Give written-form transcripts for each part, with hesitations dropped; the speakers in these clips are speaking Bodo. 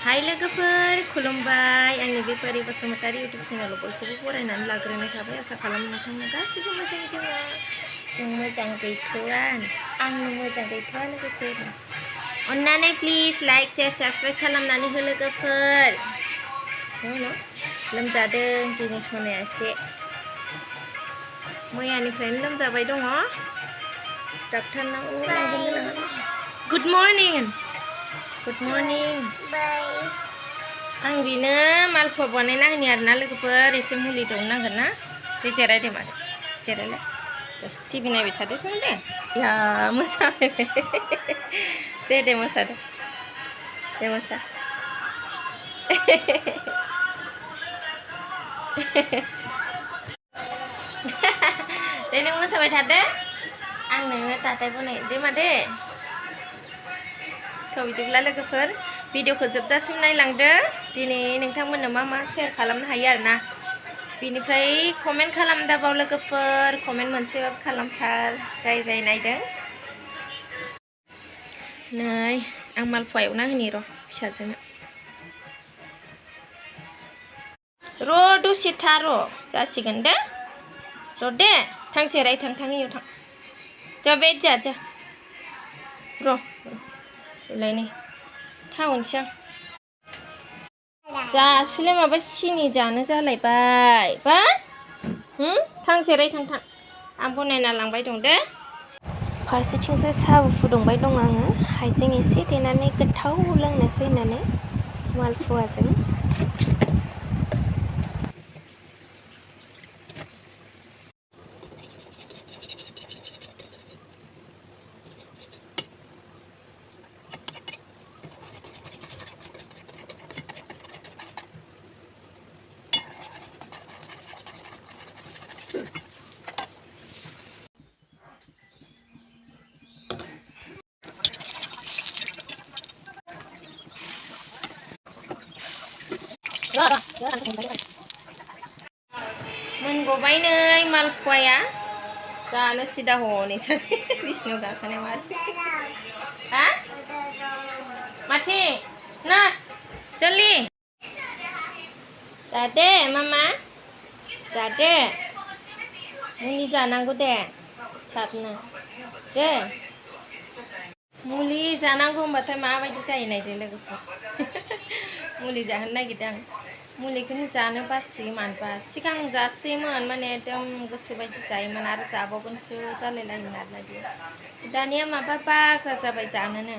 हाय लोगोफोर खुलुमबाय आंनि बे पारि बसुमतारी इउटुब चेनेलाव बयखौबो बरायनानै लाग्रोनाय थाबाय आसा खालामो नोंथांमोना गासैबो मोजाङै दङ जों मोजां गैथ'वा आंनो मोजां गैथ'वा लोगोफोर अन्नानै प्लिज लाइक शेयार साबस्क्राइब खालामनानै हो लोगोफोर लोमजादों दिनै सनाया एसे मैयानिफ्रायनो लोमजाबाय दङ डक्टरनाव लांगोन गोनां गुड मर्निं आं बेनो मालपुवा बानायना होनि आरोना लोगोफोर एसे मुलि दौनांगोन ना दे जिरायदो मादै जिरायलाय टिभि नायबाय थादो सम दे या मोसा दे मोसादो दे मोसा दे नों मोसाबाय थादो आं नोंनो ताताय बनाय दे मादै थ' बिदिब्ला लोगोफोर भिडिअखौ जोबजासिम नायलांदो दिनै नोंथांमोननो मा शेयार खालामनो हायो आरोना बिनिफ्राय कमेन्ट खालामदाबाव लोगोफोर कमेन्ट मोनसेबाबो खालामथार जाय नायदों नै आं मालपुवा एवना होनि र' फिसाजोनो र' दसे था र' जासिगोन दे र' दे थां जिराय थां इयाव थां जा बे जा र' लायनै टाउनसो जासुले माबा सिनि जानो जालायबाय बास थां जिराय थां आं बनायना लांबाय दं दे फारसेथिंसो साहाबो फुदुंबाय दं आङो हाइजें एसे देनानै गोथाव लोंनोसै होननानै मालपुवाजों मोनगबाय नै मालपुवाया जानो सिदा हनै सासे बिसिनायाव गाखोनाय माथो हा माथि ना जल्दी जादे मामा जादे मुलि जानांगौ दे थाबनो दे मुलि जानांगौ होनबाथाय माबायदि जायो नायदो लोगोफोर मुलि जाहोनो नागिरदों आं मुलिखौनो जानो बासियो मानोबा सिगां जासोयोमोन माने एकदम गोसो बायदि जायोमोन आरो जाबावगोनसो जालायलायोमोन आरोना बियो दानिया माबा बाग्रा जाबाय जानोनो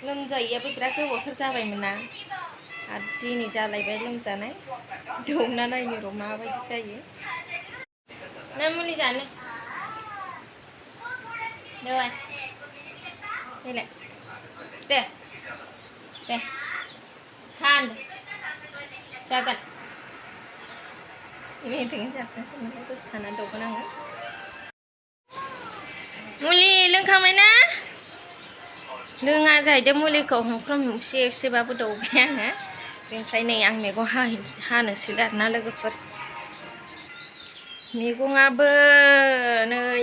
लोमजायैयाबो बिराद गोबावथार जाबायमोन ना आरो दिनै जालायबाय लोमजानाय दौना नायनो र' माबायदि जायो ना मुलि जानो दे दे हान जागोन मेथाइखौनो जागोन दसे थानानै दौगोन आङो मुलि लोंखांबाय ना लोङा जाहैदों मुलिखौ हमख्रम एसेबाबो दौबाय आङो बेनिफ्राय नै आं मैगं हानोसै आरोना लोगोफोर मैगङाबो नै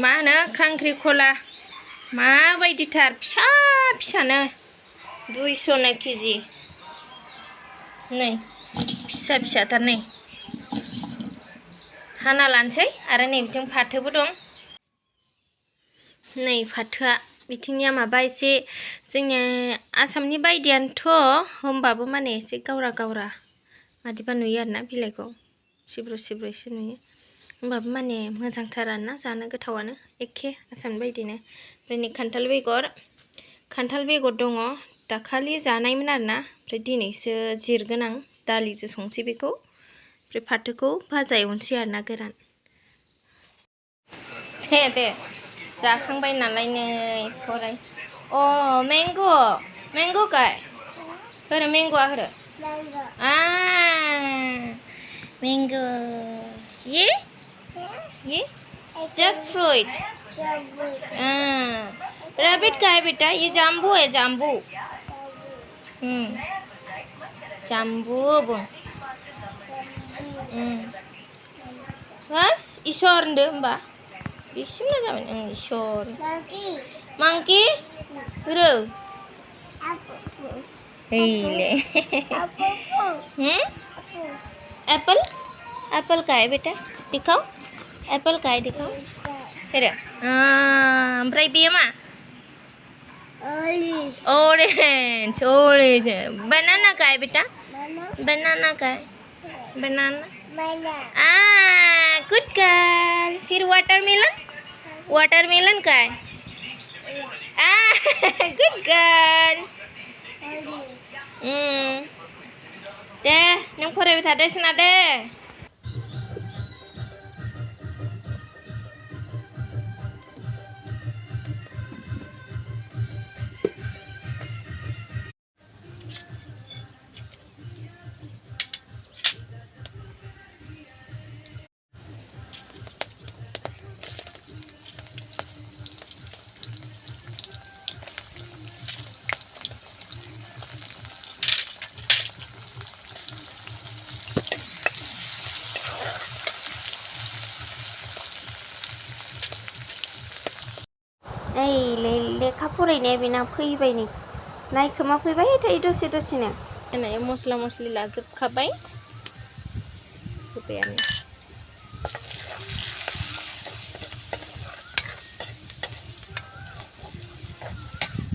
मा होनो खांख्रिखला माबायदिथार फिसानो 200 केजि नै फिसाथार नै हाना लानोसै आरो नै बिथिं फाथोबो दं नै फाथोआ बिथिंनिया माबा एसे जोंनि आसामनि बायदियानोथ' होमबाबो माने एसे गावरा मादिबा नुयो आरोना बिलाइखौ सिब्रु एसे नुयो होमबाबो माने मोजांथार आरोना जानो गोथावानो एखे आसामनि बायदिनो ओमफ्राय नै खान्थाल बेगर दङ दाखालि जानायमोन आरोना ओमफ्राय दिनैसो जिरगोन आं दालिजों संसै बेखौ ओमफ्राय फाथोखौ भाजा एवनोसै आरोना गोरान दे जाखांबाय नालाय नै फराय मैंगो गाय होरो मैंगोआ होरो मैंगो ये जैकफ्रूट रैबिट का है बेटा ये जाम्बू है जाम्बू बस इसोर होनदो होमबा बिसिमल' जाबाय इसोर मांकि होरो ले एप्पल एप्पल का है बेटा दिखाओ एप्पल का है दिखाओ फिर ओमफ्राय बेयो मा ऑरेंज ऑरेंज बनाना का है बेटा बनाना का है बनाना गुड गर्ल फिर वाटरमेलन का है गुड गर्ल दे नों फरायबाय थादो सोना दे लेखा फरायनाया बेना फैबाय नै नायखोमा फैबाय थायो दसे दसेनो होनाय मस्ला मस्लि लाजोबखाबाय होबायानो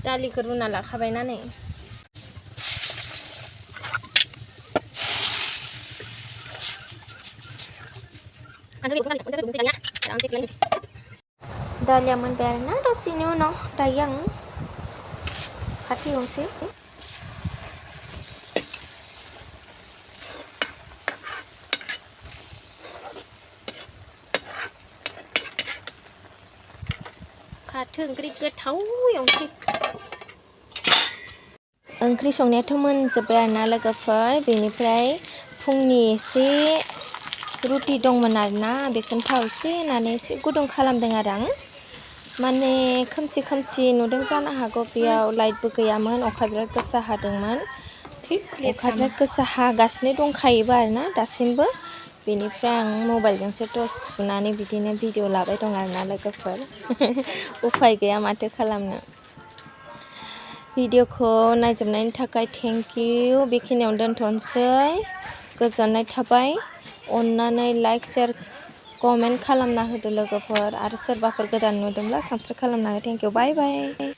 दालिखौ रुना लाखाबायना नै दालिया मोनबाय आरोना दसेनि उनाव दायो आं फाथो एवनोसै फाथो ओंख्रि गोथाव एवनोसै ओंख्रि संनायाथ' मोनजोब्बाय आरोना लोगोफोर बेनिफ्राय फुंनि एसे रुटि दंमोन आरोना बेखौनो थाव एसे होनानै एसे गुदुं खालामदों आरो आं माने खोमसि खोमसि नुदों जानो हागौ बेयाव लाइटबो गैयामोन अखा बिराद गोसा हादोंमोन अखा बिराद गोसा हागासिनो दंखायोबो आरोना दासिमबो बेनिफ्राय आं मबाइलजोंसो टर्च सुनानै बिदिनो भिडिअ लाबाय दं आरोना लोगोफोर उफाय गैया माथो खालामनो भिडिअखौ नायजोबनायनि थाखाय थेंक इउ बेखिनियावनो दोनथ'नोसै गोजोननाय थाबाय अन्नानै लाइक शेयार कमेन्ट खालामना होदो लोगोफोर आरो सोरबाफोर गोदान नुदोंब्ला साबस्क्राइब खालामना हो थेंक इउ बाय बाय